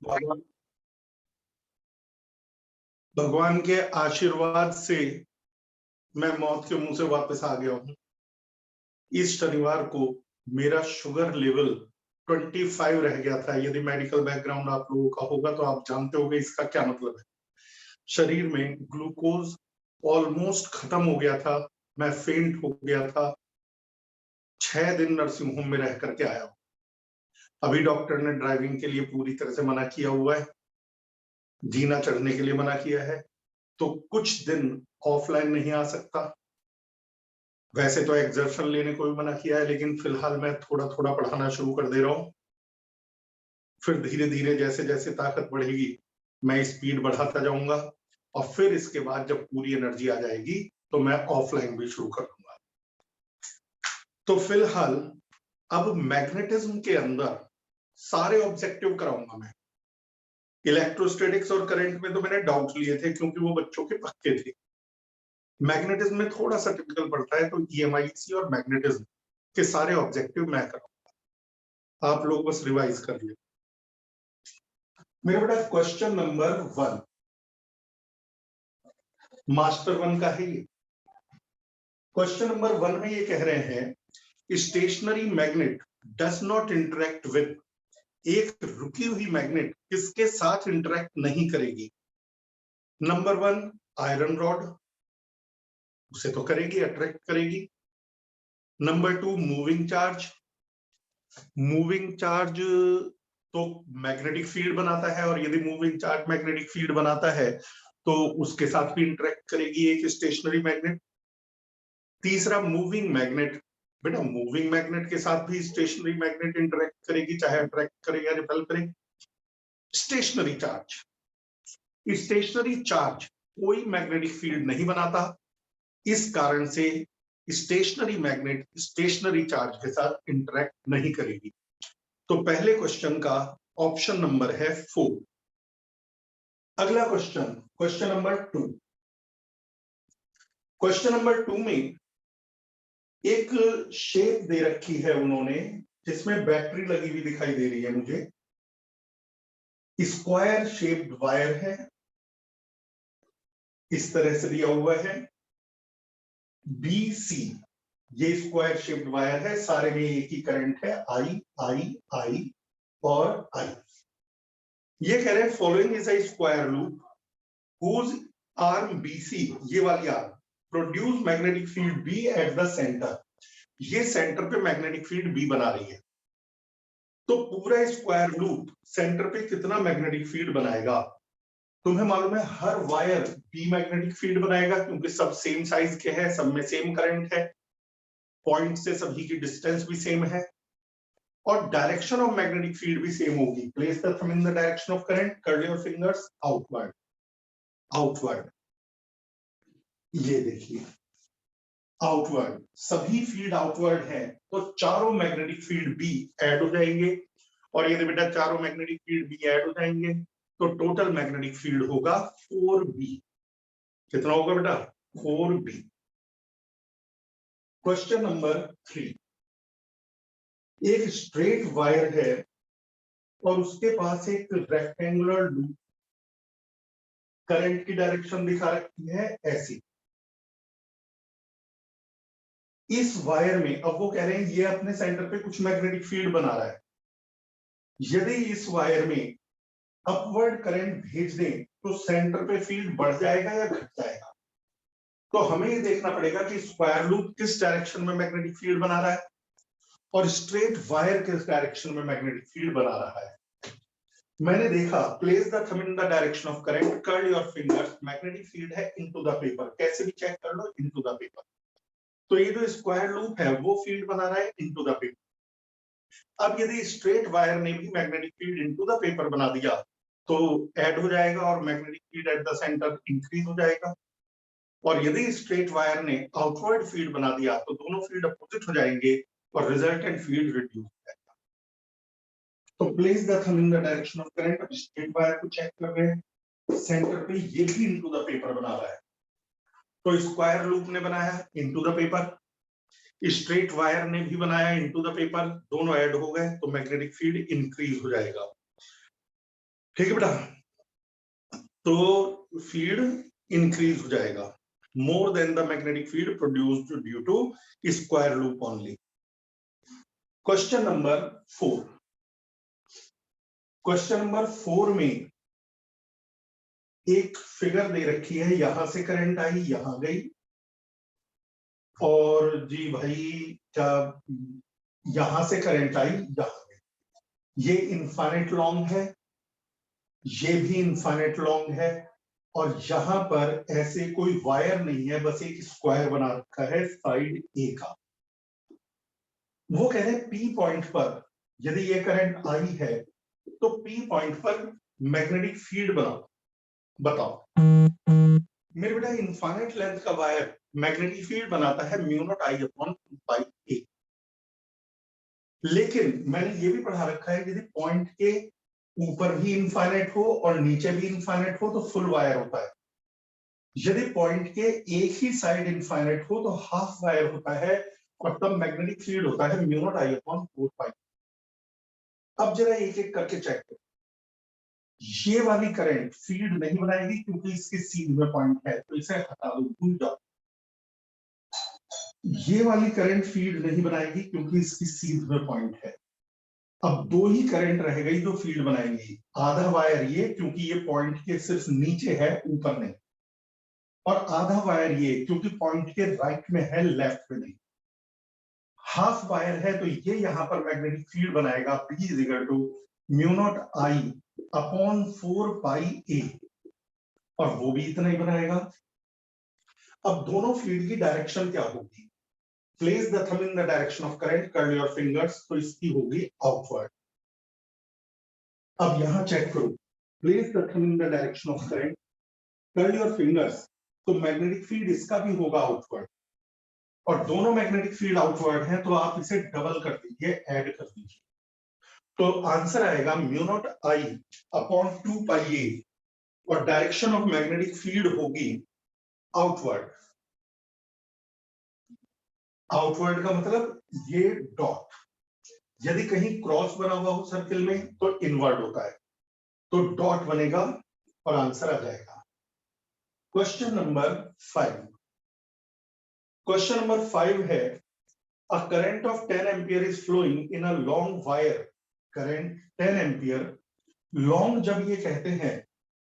भगवान भगवान के आशीर्वाद से मैं मौत के मुंह से वापस आ गया हूं। इस शनिवार को मेरा शुगर लेवल 25 रह गया था। यदि मेडिकल बैकग्राउंड आप लोगों का होगा तो आप जानते होंगे इसका क्या मतलब है। शरीर में ग्लूकोज ऑलमोस्ट खत्म हो गया था, मैं फेंट हो गया था। 6 दिन नर्सिंग होम में रह करके आया हूं। अभी डॉक्टर ने ड्राइविंग के लिए पूरी तरह से मना किया हुआ है, जीना चढ़ने के लिए मना किया है, तो कुछ दिन ऑफलाइन नहीं आ सकता। वैसे तो एग्जर्शन लेने को भी मना किया है, लेकिन फिलहाल मैं थोड़ा थोड़ा पढ़ाना शुरू कर दे रहा हूं। फिर धीरे धीरे जैसे जैसे ताकत बढ़ेगी मैं स्पीड बढ़ाता जाऊंगा, और फिर इसके बाद जब पूरी एनर्जी आ जाएगी तो मैं ऑफलाइन भी शुरू कर दूंगा। तो फिलहाल अब मैग्नेटिज्म के अंदर सारे ऑब्जेक्टिव कराऊंगा मैं। इलेक्ट्रोस्टैटिक्स और करंट में तो मैंने डाउट लिए थे क्योंकि वो बच्चों के पक्के थे। मैग्नेटिज्म में थोड़ा सा टिपिकल पड़ता है, तो ईएमआईसी और मैग्नेटिज्म के सारे ऑब्जेक्टिव मैं कराऊंगा। आप लोग बस रिवाइज कर ले। मेरा बेटा क्वेश्चन नंबर 1 मास्टर 1 का है ये। क्वेश्चन नंबर 1 में ये कह रहे हैं stationary magnet does not interact with. एक रुकी हुई मैग्नेट किसके साथ इंटरेक्ट नहीं करेगी? नंबर 1 आयरन रॉड, उसे तो करेगी, अट्रैक्ट करेगी। Number 2 moving charge. Moving charge तो मैग्नेटिक फील्ड बनाता है, और यदि मूविंग चार्ज मैग्नेटिक फील्ड बनाता है तो उसके साथ भी इंटरेक्ट करेगी एक स्टेशनरी मैग्नेट। तीसरा मूविंग मैग्नेट। बेटा मूविंग मैग्नेट के साथ भी स्टेशनरी मैग्नेट इंटरेक्ट करेगी, चाहे अट्रैक्ट करे या रिपेल करे। स्टेशनरी चार्ज, स्टेशनरी चार्ज कोई मैग्नेटिक फील्ड नहीं बनाता, इस कारण से स्टेशनरी मैग्नेट स्टेशनरी चार्ज के साथ इंटरेक्ट नहीं करेगी। तो पहले क्वेश्चन का ऑप्शन नंबर है 4। अगला question, question number 2। Question number 2 में एक शेप दे रखी है उन्होंने, जिसमें बैटरी लगी हुई दिखाई दे रही है मुझे। स्क्वायर शेप्ड वायर है, इस तरह से दिया हुआ है BC। ये स्क्वायर शेप्ड वायर है, सारे में एक ही करंट है I I I और I। ये कह रहे हैं following is a square loop whose arm BC, ये वाली arm, produce magnetic field B eight the centre. ये सेंटर पे मैग्नेटिक फील्ड B बना रही है। तो पूरा स्क्वायर लूप सेंटर पे कितना मैग्नेटिक फील्ड बनाएगा? तुम्हें मालूम है हर वायर B मैग्नेटिक फील्ड बनाएगा, क्योंकि सब सेम साइज के हैं, सब में सेम करंट है, पॉइंट से सभी की डिस्टेंस भी सेम है, और डायरेक्शन ऑफ मैग्नेटिक फील्ड भी सेम होगी। Place the thumb in the direction of current, curl your fingers outward. Outward, ये देखिए आउटवर्ड, सभी फील्ड आउटवर्ड है, तो चारों मैग्नेटिक फील्ड B ऐड हो जाएंगे। और यदि बेटा चारों मैग्नेटिक फील्ड B ऐड हो जाएंगे तो टोटल मैग्नेटिक फील्ड होगा 4B। कितना होगा बेटा? 4B। Question number 3। एक स्ट्रेट वायर है और उसके पास एक रेक्टेंगुलर लूप, करंट की डायरेक्शन दिखा रखी है ऐसी। इस वायर में अब वो कह रहे हैं ये अपने सेंटर पे कुछ मैग्नेटिक फील्ड बना रहा है। यदि इस वायर में अपवर्ड करंट भेज दें तो सेंटर पे फील्ड बढ़ जाएगा या घट जाएगा? तो हमें ये देखना पड़ेगा कि स्क्वायर लूप किस डायरेक्शन में मैग्नेटिक फील्ड बना रहा है और स्ट्रेट वायर किस डायरेक्शन में मैग्नेटिक फील्ड बना रहा है। मैंने देखा, place the thumb in the direction of current, curl your fingers, magnetic field है इनटू द पेपर। कैसे भी चेक कर लो, इनटू द पेपर। तो ये जो स्क्वायर लूप है वो फील्ड बना रहा है इनटू द पेपर। अब यदि स्ट्रेट वायर ने भी magnetic field into the paper बना दिया तो ऐड हो जाएगा और magnetic field at the centre increase हो जाएगा। और यदि स्ट्रेट वायर ने आउटवर्ड फील्ड बना दिया तो दोनों फील्ड अपोजिट हो जाएंगे और रिजल्टेंट फील्ड रिड्यूस हो जाएगा। तो place the thumb in the direction of current. अब स्ट्रेट वायर को चेक कर रहे हैं, सेंटर पे ये भी इनटू द पेपर बना रहा है, तो स्क्वायर लूप ने बनाया into the paper, straight wire ने भी बनाया इनटू द पेपर, दोनों ऐड हो गए तो मैग्नेटिक फील्ड इंक्रीज हो जाएगा। ठीक है बेटा, तो फील्ड इंक्रीज हो जाएगा more than the magnetic field produced due to square loop only. Question number 4, question number 4 में एक फिगर दे रखी है, यहां से करंट आई यहां गई, और जी भाई क्या यहां से करंट आई यहां गई, ये इनफाइनाइट लॉन्ग है, ये भी इनफाइनाइट लॉन्ग है, और यहां पर ऐसे कोई वायर नहीं है, बस एक स्क्वायर बना रखा है साइड ए का। वो कह रहे हैं पी पॉइंट पर यदि ये करंट आई है तो पी पॉइंट पर मैग्नेटिक फील्ड बनाओ, बताओ। मेरे बेटा इनफाइनाइट लेंथ का वायर मैग्नेटिक फील्ड बनाता है mu naught I upon 2πa, लेकिन मैंने ये भी पढ़ा रखा है यदि पॉइंट के ऊपर भी इनफाइनाइट हो और नीचे भी इनफाइनाइट हो तो फुल वायर होता है, यदि पॉइंट के एक ही साइड इनफाइनाइट हो तो हाफ वायर होता है, और तब मैग्नेटिक फील्ड होता है म्यू नॉट आई अपॉन 4π। अब जरा एक एक करके चेक करो, ये वाली करंट फील्ड नहीं बनाएगी क्योंकि इसके सीध में पॉइंट है, तो इसे हटा दो, भूल जाओ। ये वाली करंट फील्ड नहीं बनाएगी क्योंकि इसकी सीध में पॉइंट है। अब दो ही करंट रह गई जो फील्ड बनाएंगी, आधा वायर ये क्योंकि ये पॉइंट के सिर्फ नीचे है ऊपर नहीं, और आधा वायर ये क्योंकि पॉइंट के राइट में है लेफ्ट में नहीं। हाफ वायर है तो ये यहां पर मैग्नेटिक फील्ड बनाएगा P is equal to mu naught I upon 4πa, और वो भी इतना ही बनाएगा। अब दोनों फील्ड की डायरेक्शन क्या होगी, place the thumb in the direction of current, curl your fingers, तो इसकी होगी आउटवर्ड। अब यहां चेक करो, place the thumb in the direction of current, curl your fingers, तो मैग्नेटिक फील्ड इसका भी होगा आउटवर्ड, और दोनों मैग्नेटिक फील्ड आउटवर्ड हैं तो आप इसे डबल कर दीजिए, ऐड कर दीजिए, तो आंसर आएगा mu naught I upon 2πa, और डायरेक्शन ऑफ मैग्नेटिक फील्ड होगी आउटवर्ड। आउटवर्ड का मतलब ये डॉट, यदि कहीं क्रॉस बना हुआ हो सर्किल में तो इनवर्ड होता है, तो डॉट बनेगा और आंसर आ जाएगा। क्वेश्चन नंबर 5, क्वेश्चन नंबर 5 है a current of 10 ampere is flowing in a long wire, current 10 ampere, long जब ये कहते हैं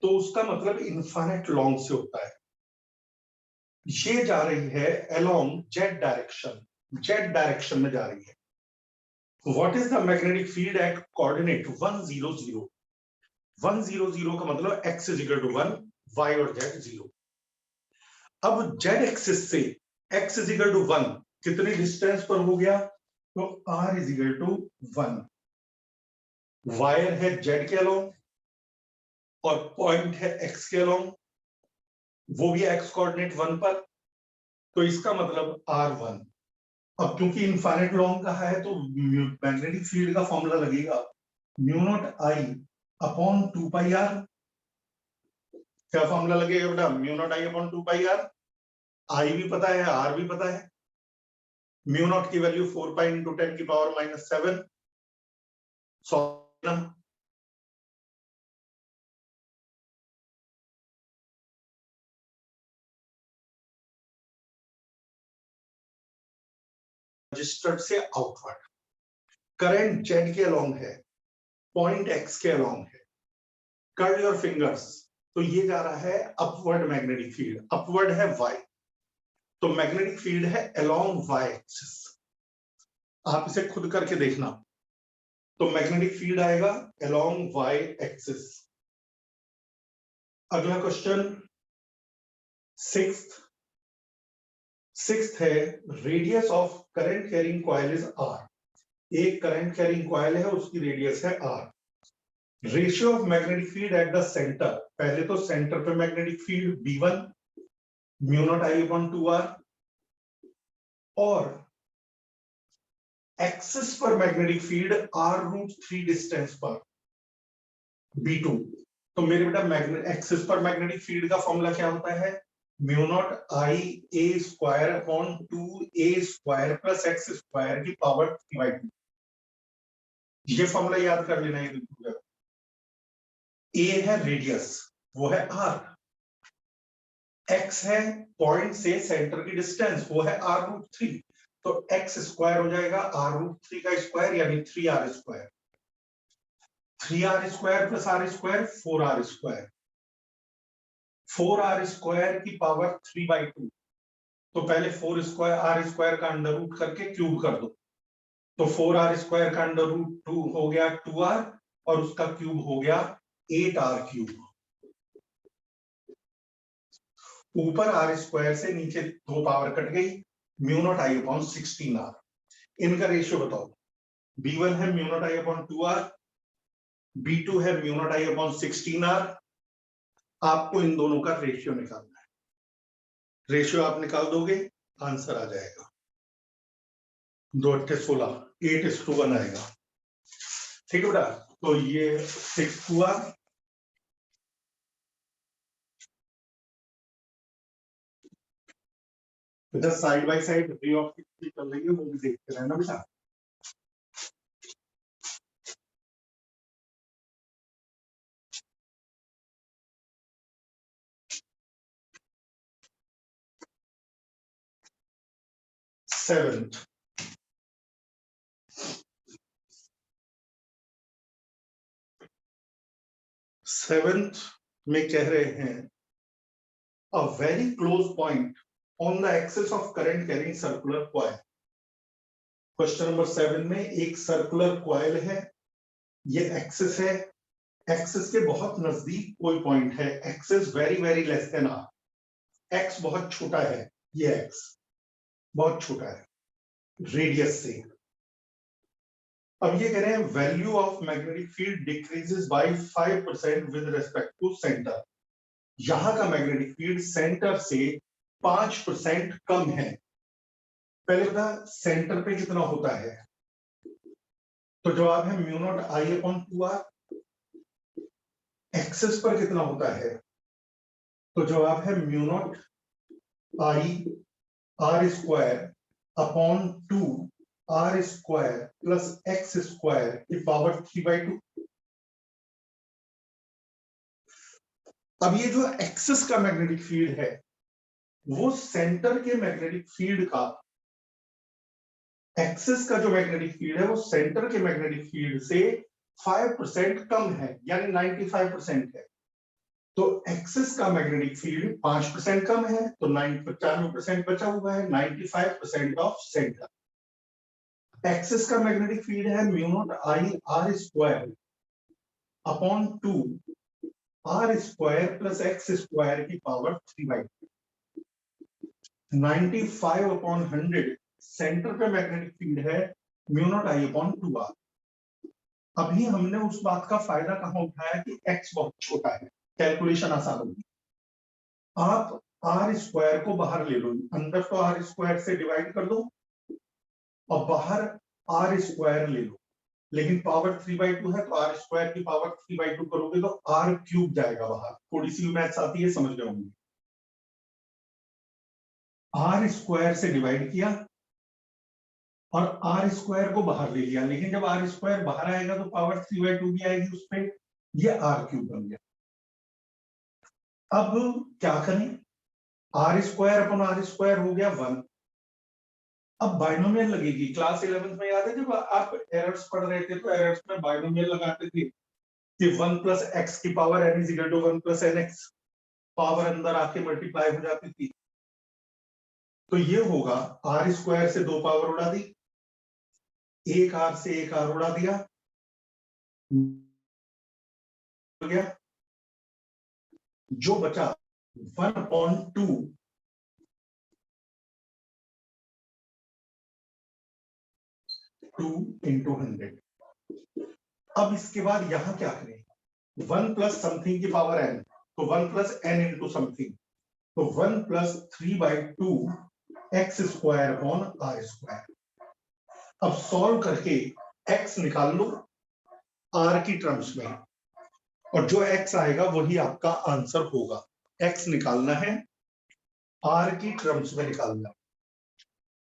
तो उसका मतलब इनफाइनाइट लॉन्ग से होता है, ये जा रही है along Z direction, Z direction में जा रही है। What is the magnetic field at coordinate 100, 100 का मतलब x is equal to 1, y और z 0। अब z एक्सिस से x इज इक्वल टू 1 कितने डिस्टेंस पर हो गया, तो r is equal to 1, wire है z के अलोंग और पॉइंट है x के अलोंग, वो भी x कोऑर्डिनेट 1 पर, तो इसका मतलब r1। अब क्योंकि इनफाइनाइट लॉन्ग कहा है तो मैग्नेटिक फील्ड का फॉर्मूला लगेगा mu naught I upon 2πr। क्या फॉर्मूला लगेगा बेटा, mu naught I upon 2πr, आई भी पता है आर भी पता है, म्यू नॉट की वैल्यू 4π इंटू 10 की पावर -7, रजिस्टर्ड से आउटवर्ड, करंट जेड के अलोंग है, पॉइंट एक्स के अलोंग है, कर्ल योर फिंगर्स, तो ये जा रहा है अपवर्ड मैग्नेटिक फील्ड, अपवर्ड है वाई, तो मैग्नेटिक फील्ड है अलोंग वाई एक्सिस। आप इसे खुद करके देखना, तो मैग्नेटिक फील्ड आएगा अलोंग वाई एक्सिस। अगला क्वेश्चन 6th है radius of current carrying coil is R, एक करंट कैरिंग कॉइल है उसकी रेडियस है R. Ratio of magnetic field at the centre, पहले तो सेंटर पे magnetic field B1 mu naught I upon 2r, और एक्सिस पर मैग्नेटिक फील्ड r√3 डिस्टेंस पर B2। तो मेरे बेटा मैग्नेट एक्सिस पर मैग्नेटिक फील्ड का फॉर्मूला क्या होता है, mu naught I a square upon 2a square plus x square की पावर 3/2। ये फॉर्मूला याद कर लेना है। ए है रेडियस, वो है आर, एक्स है पॉइंट से सेंटर की डिस्टेंस, वो है r√3, तो एक्स स्क्वायर हो जाएगा r√3 का स्क्वायर यानी 3r square, 3r square plus r square 4r square, 4r square की पावर 3/2, तो पहले 4 स्क्वायर r स्क्वायर का अंडर रूट करके क्यूब कर दो, तो 4r स्क्वायर का अंडर रूट 2 हो गया 2r और उसका क्यूब हो गया 8r क्यूब। ऊपर r स्क्वायर से नीचे 2 पावर कट गई, μ0I/16r। इनका रेशियो बताओ, b1 है μ0I/2r, b2 है μ0I/16r। आपको इन दोनों का रेशियो निकालना है, रेशियो आप निकाल दोगे आंसर आ जाएगा 2 8 16, 8:1 आएगा। ठीक है बेटा, तो ये 6 हुआ। बेटा side by side ray of कितनी चल रही है वो भी देखते रहना बेटा। सेवेंथ में कह रहे हैं a very close point on the axis of current carrying circular coil. Question number 7 में एक सर्कुलर कॉइल है, ये एक्सिस है, एक्सिस के बहुत नजदीक कोई पॉइंट है, x is very very less than R, X बहुत छोटा है, ये एक्स बहुत छोटा है रेडियस से। अब ये कह रहे हैं value of magnetic field decreases by 5% with respect to centre. यहां का मैग्नेटिक फील्ड सेंटर से 5% कम है। पहले बता सेंटर पे कितना होता है, तो जवाब है μ0I/2r। एक्सिस पर कितना होता है, तो जवाब है μ0I/r² r square plus x square की पावर 3/2। अब ये जो एक्सिस का मैग्नेटिक फील्ड है वो सेंटर के मैग्नेटिक फील्ड का, एक्सिस का जो मैग्नेटिक फील्ड है वो सेंटर के मैग्नेटिक फील्ड से 5% कम है यानी 95% है। तो एक्सिस का मैग्नेटिक फील्ड 5% कम है तो 95% बचा हुआ है, 95% ऑफ सेंटर। एक्सिस का मैग्नेटिक फील्ड है μ0I/r² r square plus x square की पावर 3/2। 95/100 सेंटर पे मैग्नेटिक फील्ड है μ0I/2r। अभी हमने उस बात का फायदा कहां उठाया कि x बहुत छोटा है, कैलकुलेशन आसान होगी। आप r स्क्वायर को बाहर ले लो, अंदर तो r स्क्वायर से डिवाइड कर दो और बाहर r स्क्वायर ले लो, लेकिन पावर 3/2 है तो r स्क्वायर की पावर 3/2 करोगे तो r क्यूब जाएगा बाहर। थोड़ी सी मैथ्स आती है, समझ गए होंगे। r स्क्वायर से डिवाइड किया और r स्क्वायर को बाहर ले लिया, लेकिन जब r स्क्वायर बाहर आएगा तो पावर 3/2 भी आएगी उस पर, ये r क्यूब बन गया। अब क्या करें, r² हो गया 1। अब बाइनोमियल लगेगी। क्लास 11th में याद है जब आप एरर्स पढ़ रहे थे तो एरर्स में बाइनोमियल लगाते थे कि 1 + x की पावर n = 1 + nx, पावर अंदर आके मल्टीप्लाई हो जाती थी। तो ये होगा r² से 2 पावर उड़ा दी, एक r से एक r उड़ा दिया, हो गया जो बचा 1/2 2 × 100। अब इसके बाद यहां क्या करें, 1 + समथिंग की पावर n, तो 1 + n × समथिंग, तो 1 + 3/2 x² r²। अब सॉल्व करके x निकाल लो r की टर्म्स में, और जो x आएगा वही आपका आंसर होगा। x निकालना है, r की टर्म्स में निकालना है,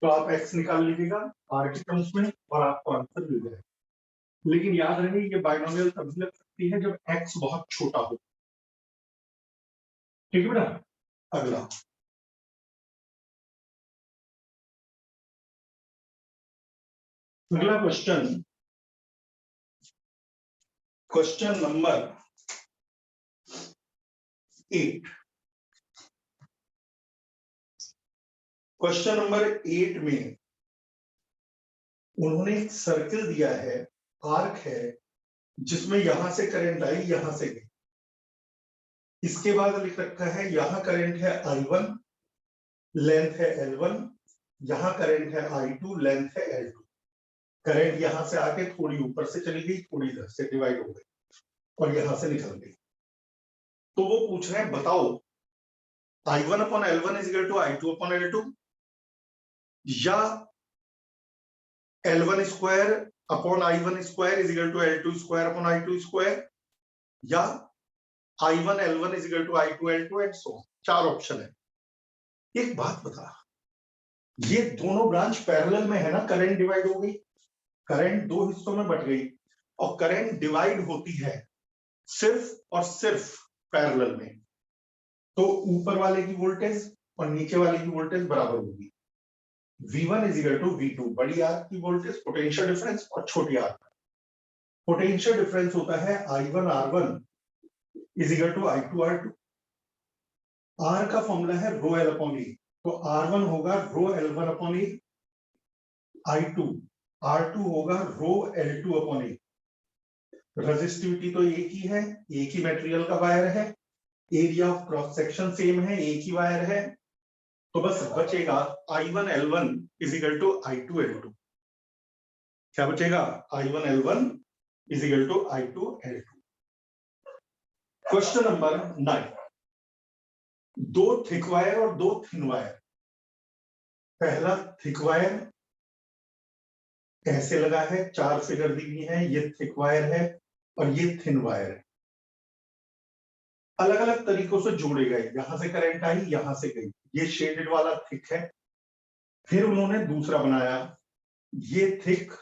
तो आप x निकाल लीजिएगा r की टर्म्स में और आपको आंसर मिल जाएगा। लेकिन याद रहे ये बाइनोमियल तभी लग सकती है जब x बहुत छोटा हो। ठीक है बेटा। अगला question, question number 8। Question number 8 में उन्होंने एक सर्किल दिया है, आर्क है, जिसमें यहां से करंट आई, यहां से गई। इसके बाद लिख रखा है यहां करंट है I1, लेंथ है L1, यहां करंट है I2, लेंथ है L2। करंट यहां से आके थोड़ी ऊपर से चली गई, थोड़ी इधर से डिवाइड हो गई और यहां से निकल गई। तो वो पूछ रहे हैं बताओ I1 upon L1 is equal to I2 upon L2, या L1 square upon I1 square is equal to L2 square upon I2 square, या I1 L1 is equal to I2 L2 and so. 4 option है। एक बात बता, ये दोनों branch parallel में है ना, करंट डिवाइड हो गई, करंट दो हिस्सों में बट गई, और करंट डिवाइड होती है सिर्फ और सिर्फ पैरेलल में। तो ऊपर वाले की वोल्टेज और नीचे वाले की वोल्टेज बराबर होगी। V1 is equal to V2, बड़ी आर की वोल्टेज पोटेंशियल डिफरेंस, और छोटी आर पोटेंशियल डिफरेंस होता है I1 R1 is equal to I2 R2। R का फॉर्मूला है रो एल अपॉन ए, तो R1 होगा रो L1 अपॉन ए, R2 होगा रो L2 अपॉन ए। रेजिस्टिविटी तो एक ही है, एक ही मटेरियल का वायर है, area of cross section same है, एक ही वायर है, तो बस बचेगा I1 L1 is equal to I2 L2। क्या बचेगा? I1 L1 is equal to I2 L2। Question number 9, दो थिक वायर और दो थिन वायर। पहला थिक वायर ऐसे लगा है, 4 फिगर दी हुई है, ये थिक वायर है और ये थिन वायर है। अलग अलग तरीकों से जोड़े गए, यहां से करंट आई, यहां से गई। ये शेडेड वाला थिक है। फिर उन्होंने दूसरा बनाया, ये थिक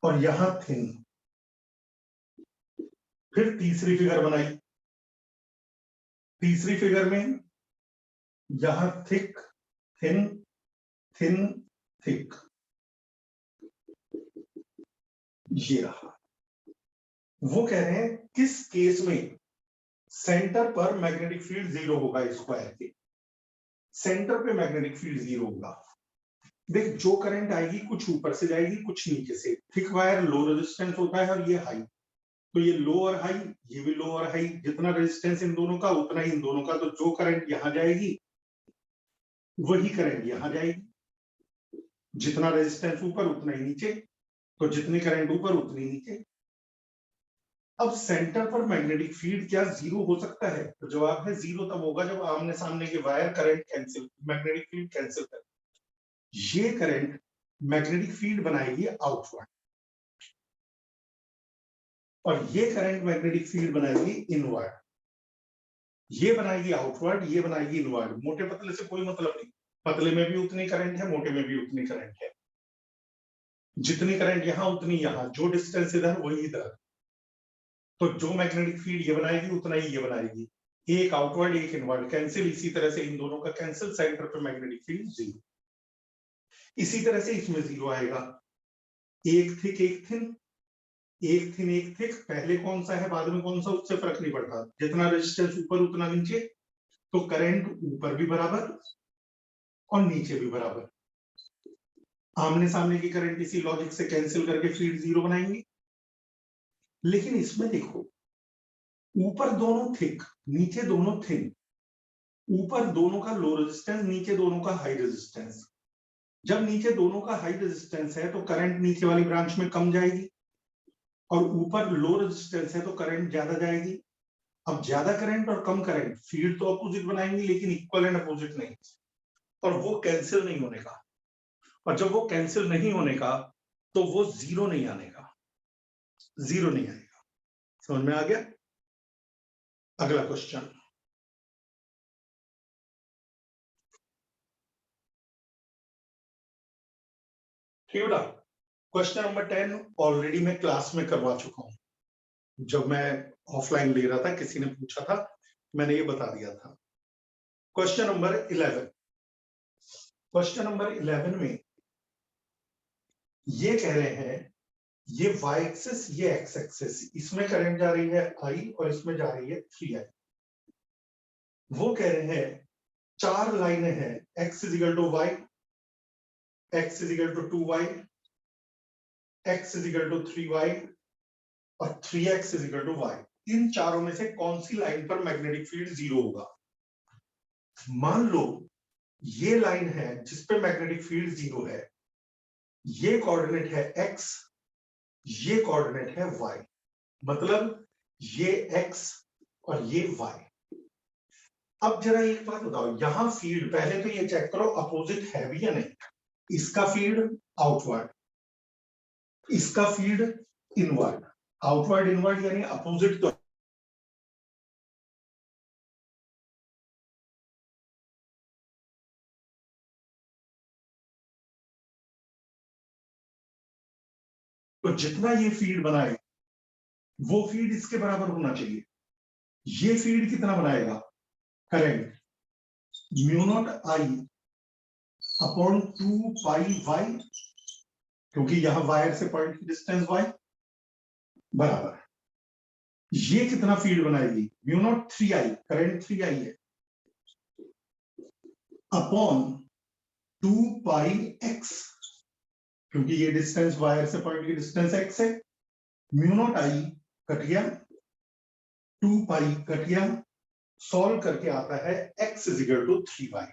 और यहां थिन। फिर तीसरी फिगर बनाई, तीसरी फिगर में यहां थिक, थिन, थिन, थिक, ये रहा। वो कह रहे हैं किस केस में सेंटर पर मैग्नेटिक फील्ड 0 होगा स्क्वायर के। सेंटर पे मैग्नेटिक फील्ड 0 होगा। देख, जो करंट आएगी कुछ ऊपर से जाएगी, कुछ नीचे से। थिक वायर लो रेजिस्टेंस होता है और ये हाई, तो ये लो और हाई, ये भी लो और हाई। जितना रेजिस्टेंस इन दोनों का उतना ही इन दोनों का, तो जो करंट यहां जाएगी वही करंट यहां जाएगी। जितना रेजिस्टेंस ऊपर उतना ही नीचे, तो जितनी करंट ऊपर उतनी नीचे। अब सेंटर पर मैग्नेटिक फील्ड क्या 0 हो सकता है? तो जवाब है 0 तब होगा जब आमने सामने के wire current cancel, magnetic field cancel कर। ये करंट मैग्नेटिक फील्ड बनाएगी आउटवर्ड, और ये करंट मैग्नेटिक फील्ड बनाएगी इनवर्ड। ये बनाएगी आउटवर्ड, ये बनाएगी इनवर्ड। मोटे पतले से कोई मतलब नहीं, पतले में भी उतनी करंट है, मोटे में भी उतनी करंट है। जितनी करंट यहां उतनी यहां, जो डिस्टेंस इधर वही इधर। तो जो मैग्नेटिक फील्ड ये बनाएगी उतना ही ये बनाएगी। एक आउटवर्ड एक इनवर्ड, कैंसिल। इसी तरह से इन दोनों का कैंसिल, सेंटर पे मैग्नेटिक फील्ड 0। इसी तरह से इसमें 0 आएगा। एक थिक एक थिन, एक थिन एक थिक। पहले कौन सा है बाद में कौन सा, उससे फर्क नहीं पड़ता। जितना रेजिस्टेंस ऊपर उतना नीचे, तो करंट ऊपर भी बराबर और नीचे भी बराबर। आमने सामने की करंट इसी लॉजिक से कैंसिल करके फील्ड 0 बनाएंगे। लेकिन इसमें देखो, ऊपर दोनों थिक, नीचे दोनों थिन। ऊपर दोनों का लो रेजिस्टेंस, नीचे दोनों का हाई रेजिस्टेंस। जब नीचे दोनों का हाई रेजिस्टेंस है तो करंट नीचे वाली ब्रांच में कम जाएगी, और ऊपर लो रेजिस्टेंस है तो करंट ज्यादा जाएगी। अब ज्यादा करंट और कम करंट फील्ड तो अपोजिट बनाएंगे, लेकिन इक्वल एंड अपोजिट नहीं, और वो कैंसिल नहीं होने का। और जब वो कैंसिल नहीं होने का, तो वो 0 नहीं आने का, 0 नहीं आएगा। समझ में आ गया? अगला क्वेश्चन, ठीक है बेटा। क्वेश्चन नंबर 10 ऑलरेडी मैं क्लास में करवा चुका हूं, जब मैं ऑफलाइन ले रहा था किसी ने पूछा था, मैंने ये बता दिया था। क्वेश्चन नंबर 11, क्वेश्चन नंबर 11 में ये कह रहे हैं ये y एक्सिस ये x एक्सिस, इसमें करंट जा रही है I और इसमें जा रही है 3I। वो कह रहे हैं 4 लाइनें हैं, x is equal to y, x is equal to 2y, x is equal to 3y और 3x इजिकल टू y। इन चारों में से कौन सी लाइन पर मैग्नेटिक फील्ड 0 होगा? मान लो ये लाइन है जिस पे मैग्नेटिक फील्ड 0 है, ये कोऑर्डिनेट है x, ये कोऑर्डिनेट है y, मतलब ये x और ये y। अब जरा एक बात बताओ, यहां फील्ड पहले तो ये चेक करो अपोजिट है भी या नहीं। इसका फील्ड आउटवर्ड, इसका फील्ड इनवर्ड। आउटवर्ड इनवर्ड यानी अपोजिट तो जितना ये फील्ड बनाए वो फील्ड इसके बराबर होना चाहिए। ये फील्ड कितना बनाएगा? Current mu naught I upon 2 pi Y, क्योंकि यहां वायर से पॉइंट की डिस्टेंस y बराबर। ये कितना फील्ड बनाएगी? Mu naught 3i, current 3i है, अपॉन 2 पाई x, क्योंकि ये डिस्टेंस वायर से पॉइंट की डिस्टेंस x है। म्यू नॉट आई कट गया, 2 पाई कट गया, सॉल्व करके आता है x इजिकल टू 3y।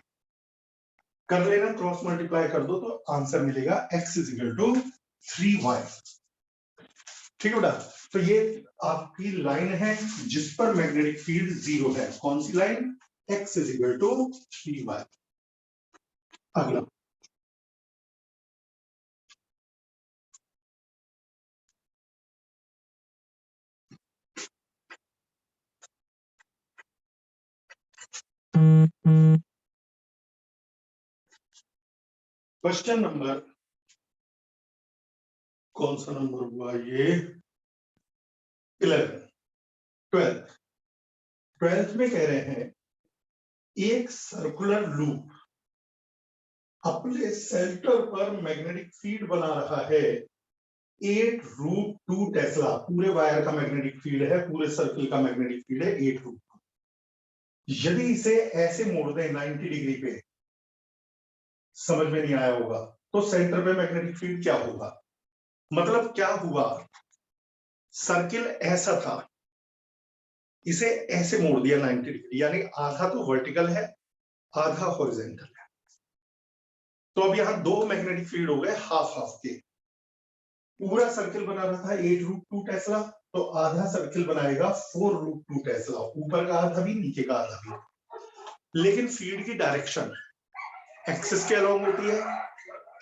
कर लेना, क्रॉस मल्टीप्लाई कर दो तो आंसर मिलेगा x इजिकल टू 3y। ठीक है बेटा, तो ये आपकी लाइन है जिस पर मैग्नेटिक फील्ड 0 है। कौन सी line? x is equal to 3y। अगला क्वेश्चन नंबर, कौन सा नंबर हुआ ये? 11, 12th में कह रहे हैं एक सर्कुलर लूप अपने सेंटर पर मैग्नेटिक फील्ड बना रहा है 8√2 टेस्ला। पूरे वायर का मैग्नेटिक फील्ड है, पूरे सर्कल का मैग्नेटिक फील्ड है 8√2। यदि इसे ऐसे मोड़ दें 90 डिग्री पे, समझ में नहीं आया होगा, तो सेंटर पे मैग्नेटिक फील्ड क्या होगा? मतलब क्या हुआ, सर्किल ऐसा था, इसे ऐसे मोड़ दिया 90 डिग्री, यानी आधा तो वर्टिकल है आधा हॉरिजॉन्टल है। तो अब यहां दो मैग्नेटिक फील्ड हो गए हाफ हाफ के। पूरा सर्किल बना रहा था 8√2 टेस्ला, तो आधा सर्किल बनाएगा 4√2 टेस्ला, ऊपर का आधा भी नीचे का आधा भी। लेकिन फील्ड की डायरेक्शन एक्सिस के अलोंग होती है।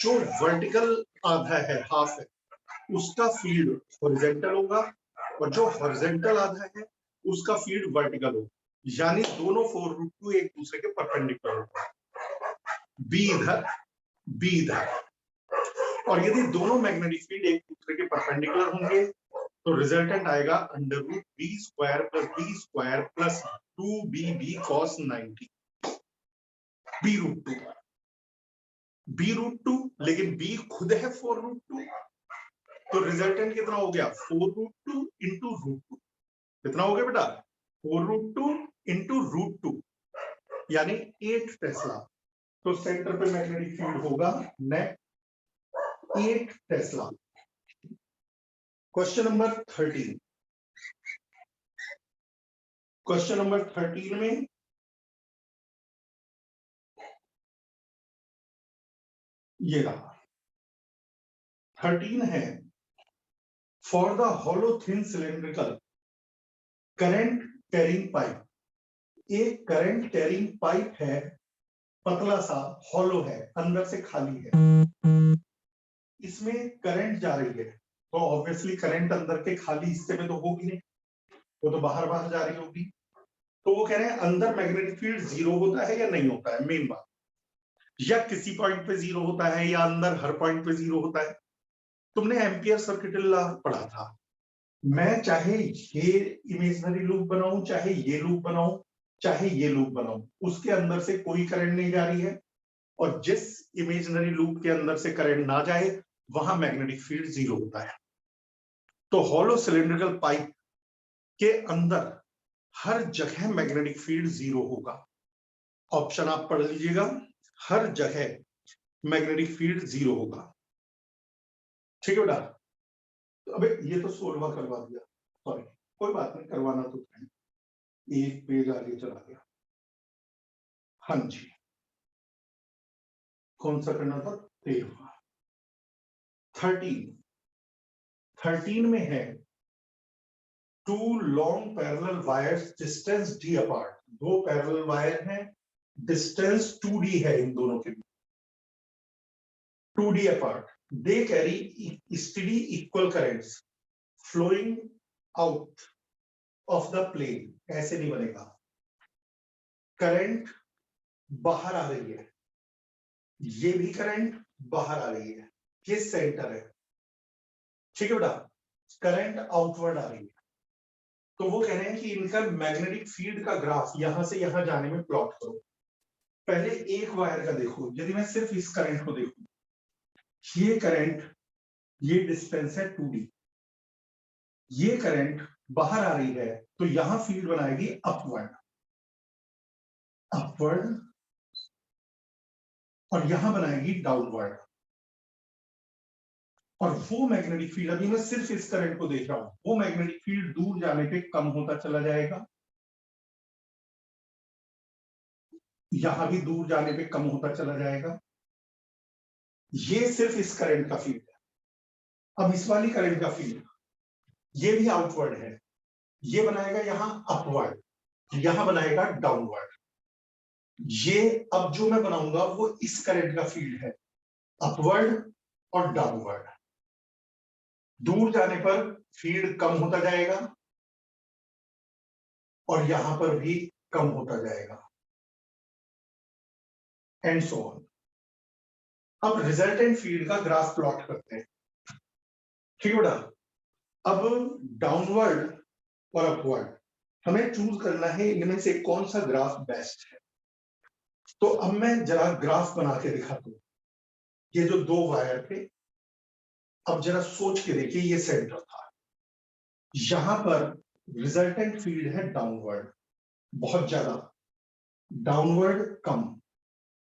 जो वर्टिकल आधा है, हाफ है, उसका फील्ड हॉरिजॉन्टल होगा और जो हॉरिजॉन्टल आधा है उसका फील्ड वर्टिकल होगा, यानी दोनों 4√2 एक दूसरे के परपेंडिकुलर होगा। बी इधर, बी इधर। और यदि दोनों मैग्नेटिक फील्ड एक दूसरे के परपेंडिकुलर होंगे तो रिजल्टेंट आएगा √b² + b² + 2bb cos 90। b√2, लेकिन b खुद है 4√2, तो रिजल्टेंट कितना हो गया? 4√2 इंटू √2। कितना हो गया बेटा? 4√2 इंटू √2, यानी 8 टेस्ला। तो सेंटर पे मैग्नेटिक फील्ड होगा net 8 Tesla. Question number 13, question number 13 में ये रहा 13 है, for the hollow thin cylindrical current carrying pipe. एक करंट कैरिंग पाइप है, पतला सा, हॉलो है, अंदर से खाली है, इसमें करंट जा रही है, तो ऑब्वियसली करंट अंदर के खाली हिस्से में तो होगी नहीं, वो तो बाहर बाहर जा रही होगी। तो वो कह रहे हैं अंदर मैग्नेटिक फील्ड 0 होता है या नहीं होता है, मेन बात, या किसी पॉइंट पे 0 होता है या अंदर हर पॉइंट पे 0 होता है। तुमने एम्पियर सर्किट लॉ पढ़ा था। मैं चाहे ये इमेजिनरी लूप बनाऊं, चाहे ये लूप बनाऊं, चाहे ये लूप बनाऊं, उसके अंदर से कोई करंट नहीं जा रही है, और जिस इमेजिनरी लूप के अंदर से करंट ना जाए वहां मैग्नेटिक फील्ड 0 होता है। तो हॉलो सिलिंड्रिकल पाइप के अंदर हर जगह मैग्नेटिक फील्ड 0 होगा। ऑप्शन आप पढ़ लीजिएगा, हर जगह मैग्नेटिक फील्ड 0 होगा। ठीक है बेटा? तो अबे ये तो 16वां करवा दिया, सॉरी, कोई बात नहीं, करवाना तो है, एक पेज आगे चला गया। हाँ जी, कौन सा करना था? 13वां। 13 में है two long parallel wires distance d apart. दो पैरेलल वायर हैं, डिस्टेंस 2d है इन दोनों के बीच, 2d apart. They carry steady equal currents flowing out of the plane. ऐसे नहीं बनेगा, करंट बाहर आ रही है, ये भी करंट बाहर आ रही है, ये सेंटर है। ठीक है बेटा? करंट आउटवर्ड आ रही है। तो वो कह रहे हैं कि इनका मैग्नेटिक फील्ड का ग्राफ यहां से यहां जाने में प्लॉट करो। पहले एक वायर का देखो, यदि मैं सिर्फ इस करंट को देखूं, ये करंट, ये डिस्टेंस है 2d, ये करंट बाहर आ रही है, तो यहां फील्ड बनाएगी अपवर्ड, अपवर्ड, और यहां बनाएगी डाउनवर्ड। और वो मैग्नेटिक फील्ड, अभी मैं सिर्फ इस करंट को देख रहा हूं, वो मैग्नेटिक फील्ड दूर जाने पे कम होता चला जाएगा, यहां भी दूर जाने पे कम होता चला जाएगा। ये सिर्फ इस करंट का फील्ड है। अब इस वाली करंट का फील्ड, ये भी आउटवर्ड है, ये बनाएगा यहां अपवर्ड, यहां बनाएगा डाउनवर्ड। ये अब जो मैं बनाऊंगा वो इस करंट का फील्ड है, अपवर्ड और डाउनवर्ड। दूर जाने पर फील्ड कम होता जाएगा और यहां पर भी कम होता जाएगा, एंड सो ऑन। अब रिजल्टेंट फील्ड का ग्राफ प्लॉट करते हैं। ठीक है बेटा? अब डाउनवर्ड और अपवर्ड हमें चूज करना है, इनमें से कौन सा ग्राफ बेस्ट है। तो अब मैं जरा ग्राफ बना के दिखाता हूं। ये जो दो वायर थे, अब जरा सोच के देखिए, ये सेंटर था, यहां पर रिजल्टेंट फील्ड है डाउनवर्ड, बहुत ज्यादा, डाउनवर्ड कम,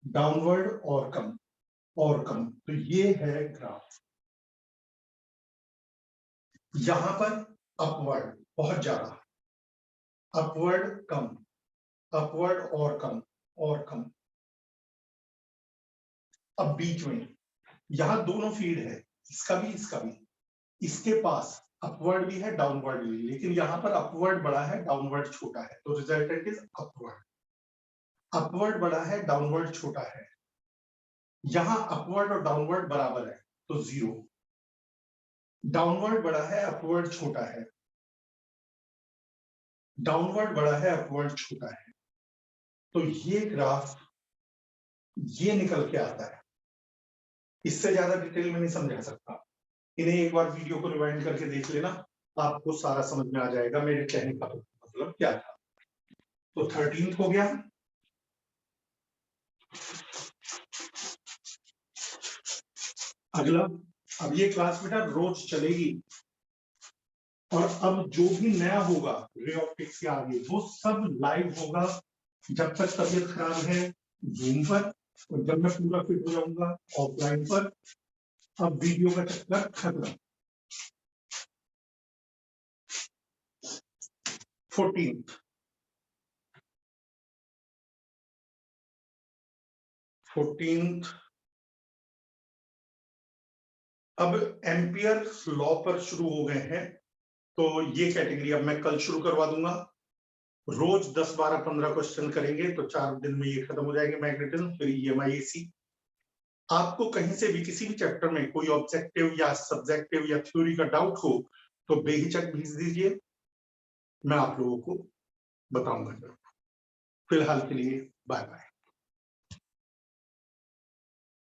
डाउनवर्ड और कम और कम। तो ये है ग्राफ। यहां पर अपवर्ड बहुत ज्यादा, अपवर्ड कम, अपवर्ड और कम और कम। अब बीच में यहां दोनों फील्ड है, इसका भी इसका भी, इसके पास अपवर्ड भी है डाउनवर्ड भी, लेकिन यहां पर अपवर्ड बड़ा है डाउनवर्ड छोटा है, तो रिजल्टेंट इज अपवर्ड। अपवर्ड बड़ा है डाउनवर्ड छोटा है, यहां अपवर्ड और डाउनवर्ड बराबर है तो 0। डाउनवर्ड बड़ा है अपवर्ड छोटा है, डाउनवर्ड बड़ा है अपवर्ड छोटा है, तो ये ग्राफ ये निकल के आता है। इससे ज्यादा डिटेल में नहीं समझा सकता, इन्हें एक बार वीडियो को रिवाइंड करके देख लेना, आपको सारा समझ में आ जाएगा मेरे कहने का मतलब क्या था। तो 13 हो गया। अगला, अब ये क्लास बेटा रोज चलेगी, और अब जो भी नया होगा रे ऑप्टिक्स के आगे वो सब लाइव होगा, जब तक तबीयत खराब है जूम पर, और जब मैं पूरा फिट हो जाऊंगा ऑफलाइन पर। अब वीडियो का चक्कर खत्म। 14th अब एम्पियर लॉ पर शुरू हो गए हैं, तो ये कैटेगरी अब मैं कल शुरू करवा दूंगा। रोज 10, 12, 15 क्वेश्चन करेंगे तो 4 दिन में ये खत्म हो जाएंगे मैग्नेटिज्म, फिर EMI/AC। आपको कहीं से भी किसी भी चैप्टर में कोई ऑब्जेक्टिव या सब्जेक्टिव या थ्योरी का डाउट हो तो बेहिचक भेज दीजिए, मैं आप लोगों को बताऊंगा। फिलहाल के लिए बाय बाय।